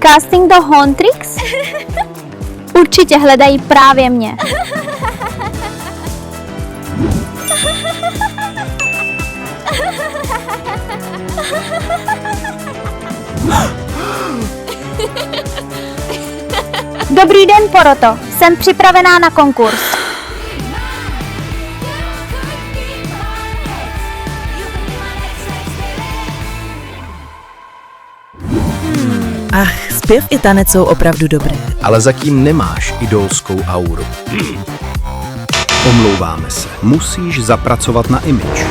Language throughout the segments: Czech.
Casting do Horntrix? Určitě hledají právě mě. Dobrý den, poroto. Jsem připravená na konkurs. Ach, zpěv i tanec jsou opravdu dobré. Ale zatím nemáš idolskou auru. Omlouváme se. Musíš zapracovat na image.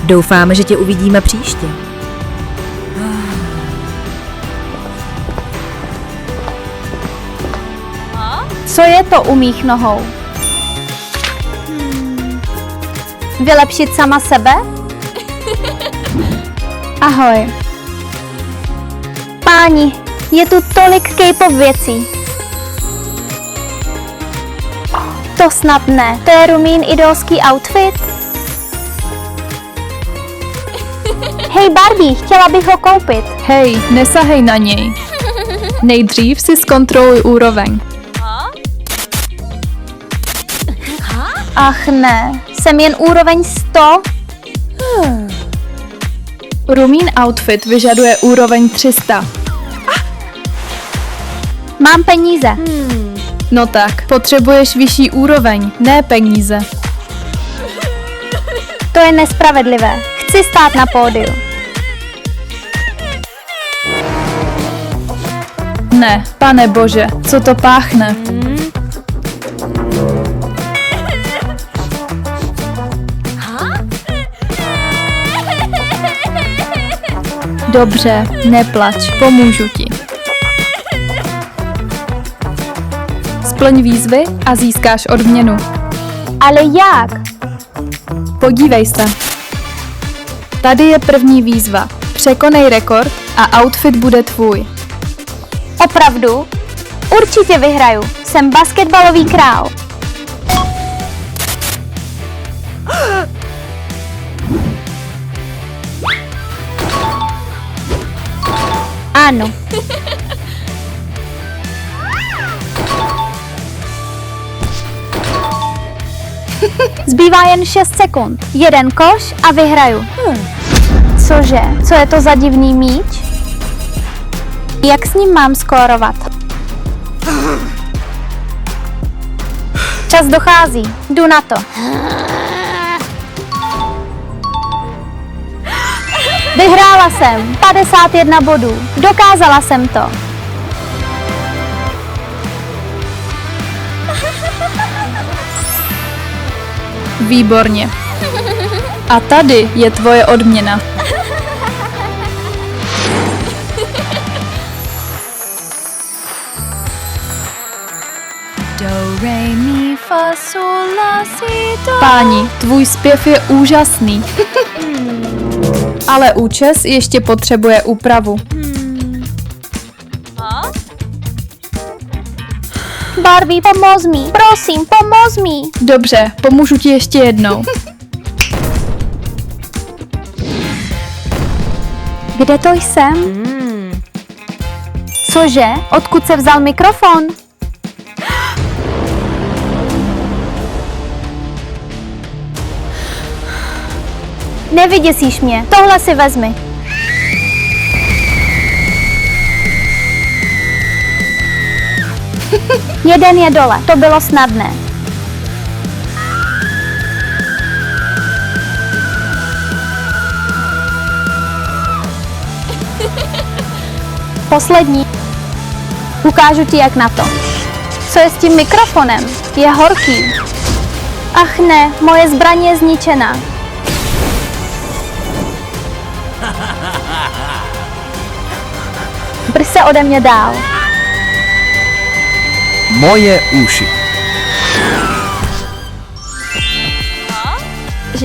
Doufáme, že tě uvidíme příště. Co je to u mých nohou? Vylepšit sama sebe? Ahoj. Páni, je tu tolik K-pop věcí. To snad ne. To je Rumín idolský outfit? Hej Barbie, chtěla bych ho koupit. Hej, nesahej na něj. Nejdřív si zkontroluj úroveň. Ach ne, jsem jen úroveň 100? Rumín outfit vyžaduje úroveň 300. Mám peníze. No tak, potřebuješ vyšší úroveň, ne peníze. To je nespravedlivé. Chci stát na pódiu. Ne, pane bože, co to páchne? Dobře, neplač, pomůžu ti. Splň výzvy a získáš odměnu. Ale jak? Podívej se. Tady je první výzva. Překonej rekord a outfit bude tvůj. Opravdu? Určitě vyhraju. Jsem basketbalový král. Ano. Zbývá jen 6 sekund. Jeden koš a vyhraju. Cože? Co je to za divný míč? Jak s ním mám skórovat? Čas dochází. Jdu na to. Vyhrála jsem. 51 bodů. Dokázala jsem to. Výborně. A tady je tvoje odměna. Páni, tvůj zpěv je úžasný. Ale účes ještě potřebuje úpravu. Barbie, pomoz mi. Prosím, pomoz mi. Dobře, pomůžu ti ještě jednou. Kde to jsem? Cože? Odkud se vzal mikrofon? Nevyděsíš mě. Tohle si vezmi. Jeden je dole. To bylo snadné. Poslední. Ukážu ti, jak na to. Co je s tím mikrofonem? Je horký. Ach ne, moje zbraň je zničená. Brž se ode mě dál. Moje uši.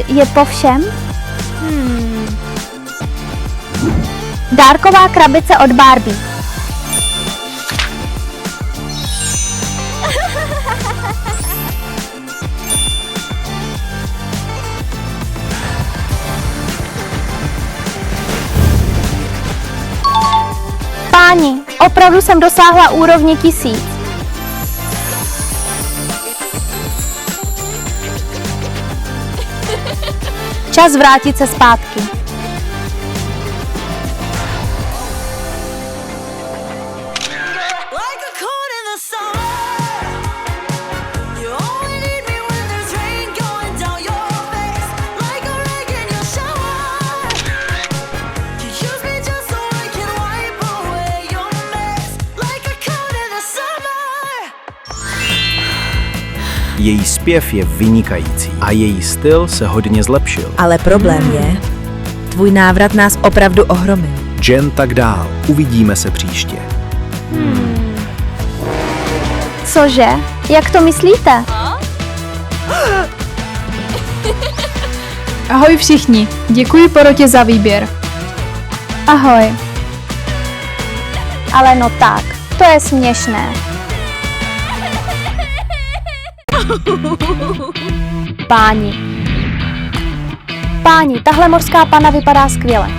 Je po všem? Dárková krabice od Barbie. Páni, opravdu jsem dosáhla úrovně 1000. Čas vrátit se zpátky. Like a cold in the summer, you only need me when there's rain going down your face. Like a rag in your shower, you use me just so I can wipe away your mess. Like a cold in the summer. Její zpěv je vynikající a její styl se hodně zlepšil. Ale problém je, tvůj návrat nás opravdu ohromil. Jen tak dál. Uvidíme se příště. Cože? Jak to myslíte? Ahoj všichni, děkuji porotě za výběr. Ahoj. Ale no tak, to je směšné. Páni, tahle mořská panna vypadá skvěle.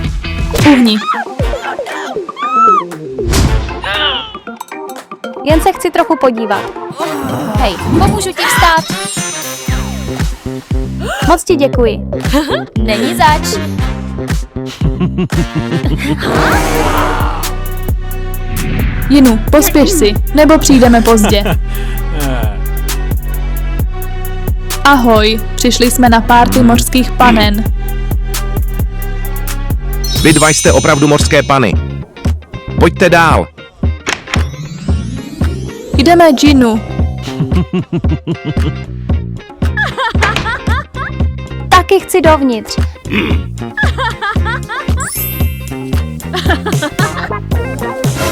Uhni. Jen se chci trochu podívat. Hej, pomůžu ti vstát. Moc ti děkuji. Není zač. Jinu, pospěš si, nebo přijdeme pozdě. Ahoj, přišli jsme na párty mořských panen. Vy dva jste opravdu mořské pany. Pojďte dál. Jdeme, Ginu. Taky chci dovnitř.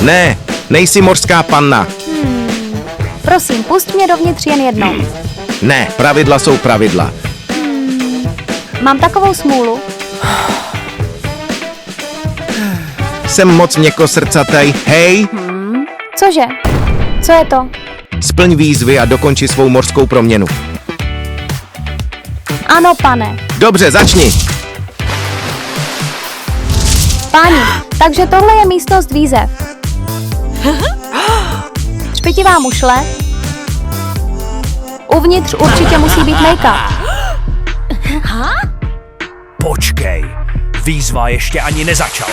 Ne, nejsi mořská panna. Prosím, pust mě dovnitř jen jednou. Ne, pravidla jsou pravidla. Mám takovou smůlu. Jsem moc měkkosrdcatej. Hej, Cože? Co je to? splň výzvy a dokonči svou mořskou proměnu. Ano, pane. Dobře, začni. Páni, takže tohle je místnost výzev. Třpitivá mušle. Uvnitř určitě musí být make-up. Počkej, výzva ještě ani nezačala.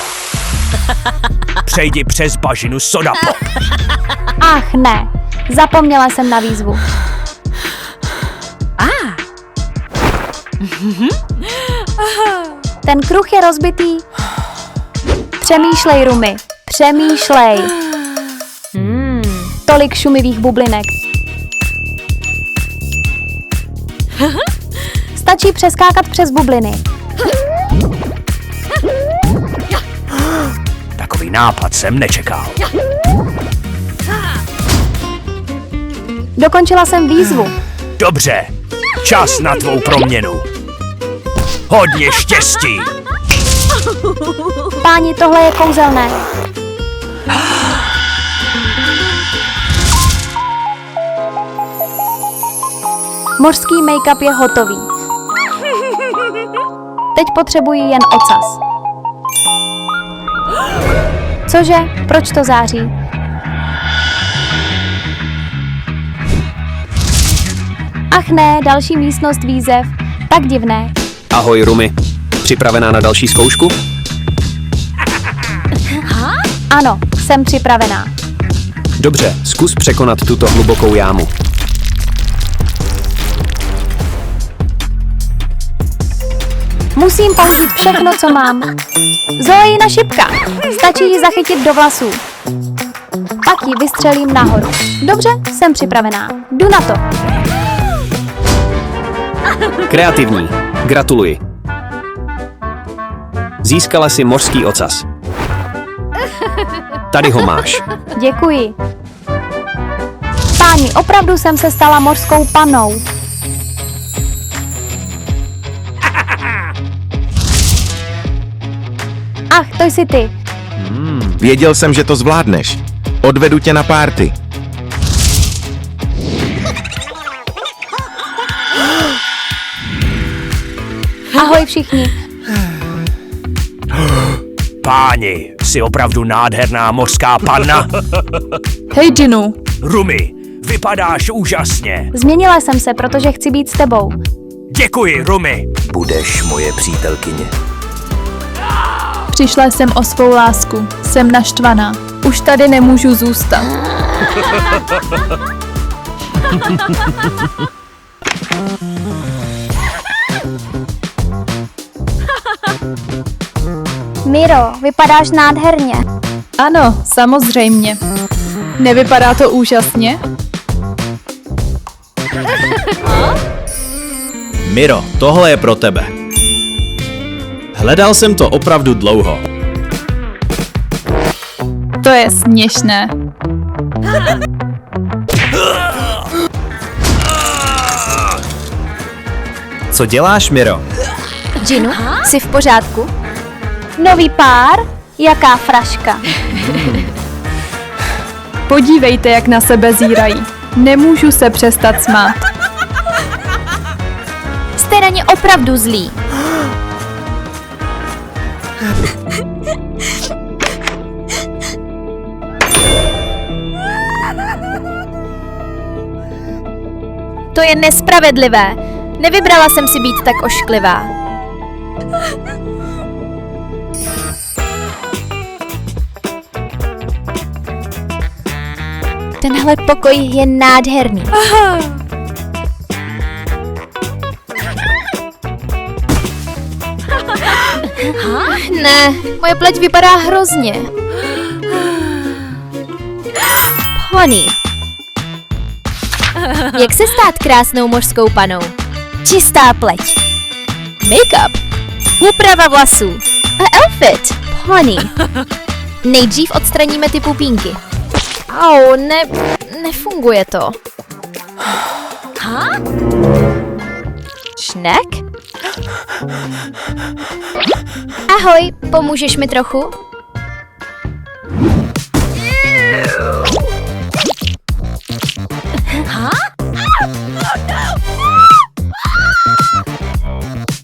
Přejdi přes bažinu Soda Pop. Ach ne, zapomněla jsem na výzvu. Ten kruh je rozbitý. Přemýšlej, Rumi, přemýšlej. Tolik šumivých bublinek. Stačí přeskákat přes bubliny. Takový nápad jsem nečekal. Dokončila jsem výzvu. Dobře, čas na tvou proměnu. Hodně štěstí. Páni, tohle je kouzelné. Mořský make-up je hotový. Teď potřebuji jen ocas. Cože? Proč to září? Ach ne, další místnost výzev. Tak divné. Ahoj, Rumi. Připravená na další zkoušku? Ano, jsem připravená. Dobře, zkus překonat tuto hlubokou jámu. Musím použít všechno, co mám. Zoejina šipka. Stačí ji zachytit do vlasů. Pak ji vystřelím nahoru. Dobře, jsem připravená. Jdu na to. Kreativní. Gratuluji. Získala si mořský ocas. Tady ho máš. Děkuji. Páni, opravdu jsem se stala mořskou panou. Ach, to jsi ty. Věděl jsem, že to zvládneš. Odvedu tě na párty. Ahoj všichni. Páni, Jsi opravdu nádherná mořská panna. Hej, Ginu, Rumi, vypadáš úžasně. Změnila jsem se, protože chci být s tebou. Děkuji, Rumi. Budeš moje přítelkyně. přišla jsem o svou lásku. Jsem naštvaná. Už tady nemůžu zůstat. Miro, vypadáš nádherně. Ano, samozřejmě. Nevypadá to úžasně? Miro, tohle je pro tebe. Hledal jsem to opravdu dlouho. To je směšné. Co děláš, Miro? Ginu, jsi v pořádku? Nový pár? Jaká fraška. Podívejte, jak na sebe zírají. Nemůžu se přestat smát. Jste na ně opravdu zlí. To je nespravedlivé. Nevybrala jsem si být tak ošklivá. Tenhle pokoj je nádherný. Ne, moje pleť vypadá hrozně. Pony. Jak se stát krásnou mořskou panou? Čistá pleť. Make-up. Úprava vlasů. A outfit. Pony. Nejdřív odstraníme ty pupínky. Au, nefunguje to. Šnek? Ahoj, pomůžeš mi trochu?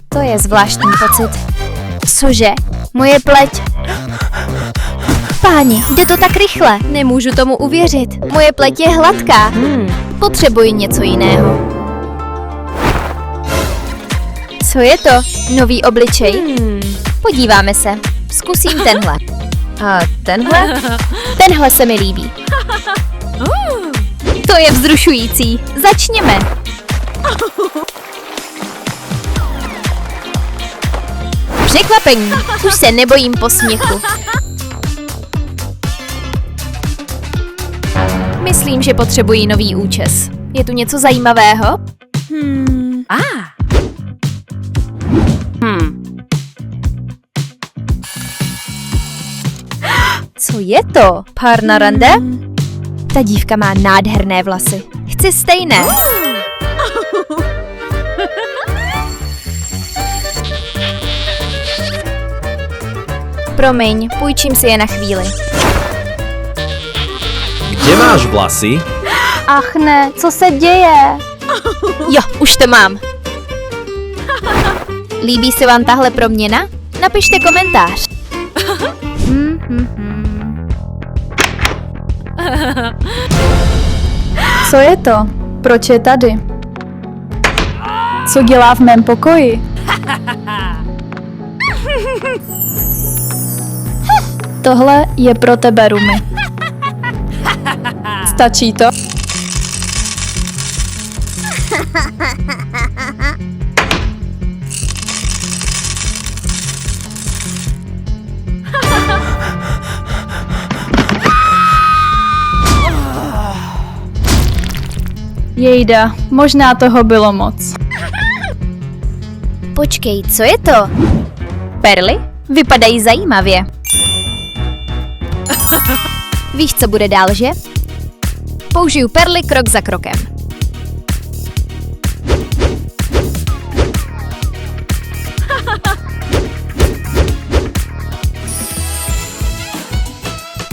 To je zvláštní pocit. Cože? Moje pleť? Páni, jde to tak rychle. Nemůžu tomu uvěřit. Moje pleť je hladká. Potřebuji něco jiného. Co je to? Nový obličej? Podíváme se. Zkusím tenhle. A tenhle? Tenhle se mi líbí. To je vzrušující. Začněme. Překvapení. Už se nebojím posměchu. Myslím, že potřebuji nový účes. Je tu něco zajímavého? Co je to? Pár na rande? Ta dívka má nádherné vlasy. Chci stejné. Promiň, půjčím si je na chvíli. Kde máš vlasy? Ach ne, co se děje? Jo, už to mám. Líbí se vám tahle proměna? Napište komentář. Co je to? Proč je tady? Co dělá v mém pokoji? Tohle je pro tebe, Rumi. Stačí to? Jejda, možná toho bylo moc. Počkej, co je to? Perly? Vypadají zajímavě. Víš, co bude dál, že? Použiju perly krok za krokem.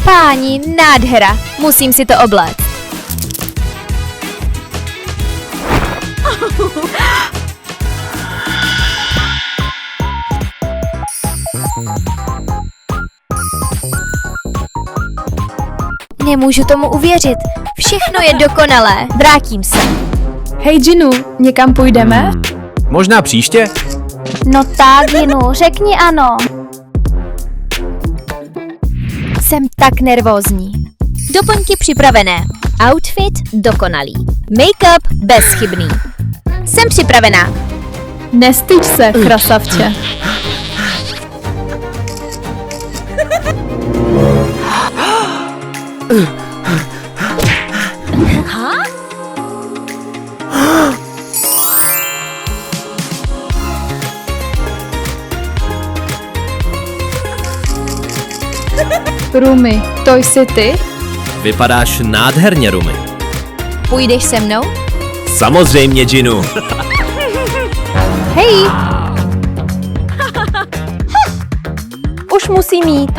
Páni, nádhera. Musím si to obléct. Nemůžu tomu uvěřit. Všechno je dokonalé. Vrátím se. Hej Ginu, někam půjdeme? Možná příště? No tak, Jinu, řekni ano. Jsem tak nervózní. Doplňky připravené. Outfit dokonalý. Make-up bezchybný. Jsem připravená. Nestyď se, krasavče. Rumi, to jsi ty? Vypadáš nádherně, Rumi. Půjdeš se mnou? Samozřejmě, Ginu. Hej! Už musím jít.